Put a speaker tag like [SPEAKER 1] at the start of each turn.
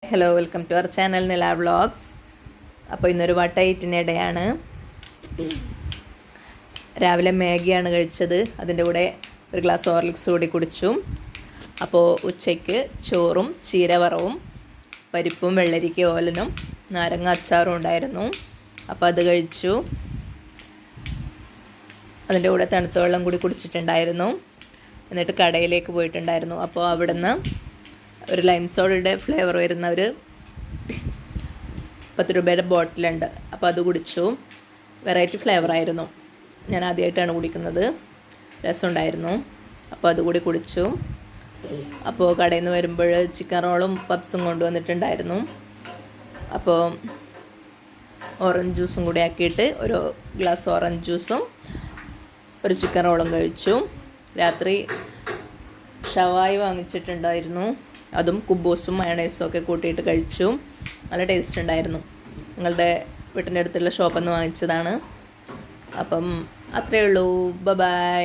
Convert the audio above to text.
[SPEAKER 1] Hello, welcome to our channel Nila vlogs. അപ്പോൾ ഇന്നൊരു വട്ടയിറ്റിനിടെയാണ്. രാവിലെ മാഗിയാണ് കഴിച്ചത്. അതിൻ്റെ കൂടെ ഒരു ഗ്ലാസ് ഹോർലിക്സ് കൂടി കുടിച്ചു. അപ്പോൾ ഉച്ചയ്ക്ക് ചോറും ചീരവറവും പരിപ്പും വെള്ളരിക്ക ഓലനും നാരങ്ങ അച്ചാറും ഉണ്ടായിരുന്നു. അപ്പോൾ അത് കഴിച്ചു. അതിൻ്റെ കൂടെ തണുത്ത വെള്ളം കൂടി കുടിച്ചിട്ടുണ്ടായിരുന്നു. എന്നിട്ട് കടയിലേക്ക് പോയിട്ടുണ്ടായിരുന്നു. അപ്പോൾ അവിടുന്ന് ഒരു ലൈം സോഡയുടെ ഫ്ലേവർ വരുന്ന ഒരു 10 രൂപയുടെ ബോട്ടിലുണ്ട്. അപ്പോൾ അത് കുടിച്ചു. വെറൈറ്റി ഫ്ലേവറായിരുന്നു. ഞാൻ ആദ്യമായിട്ടാണ് കുടിക്കുന്നത്. രസമുണ്ടായിരുന്നു. അപ്പോൾ അതുകൂടി കുടിച്ചു. അപ്പോൾ കടയിൽ നിന്ന് വരുമ്പോൾ ചിക്കൻ റോളും പപ്സും കൊണ്ടുവന്നിട്ടുണ്ടായിരുന്നു. അപ്പോൾ ഓറഞ്ച് ജ്യൂസും കൂടി ആക്കിയിട്ട് ഒരു ഗ്ലാസ് ഓറഞ്ച് ജ്യൂസും ഒരു ചിക്കൻ റോളും കഴിച്ചു. രാത്രി ഷവായി വാങ്ങിച്ചിട്ടുണ്ടായിരുന്നു. അതും കുബൂസും മയണൈസും ഒക്കെ കൂട്ടിയിട്ട് കഴിച്ചു. നല്ല ടേസ്റ്റ് ഉണ്ടായിരുന്നു. നിങ്ങളുടെ വീട്ടിൻ്റെ അടുത്തുള്ള ഷോപ്പിൽ നിന്ന് വാങ്ങിച്ചതാണ്. അപ്പം അത്രയേ ഉള്ളൂ. ബൈ.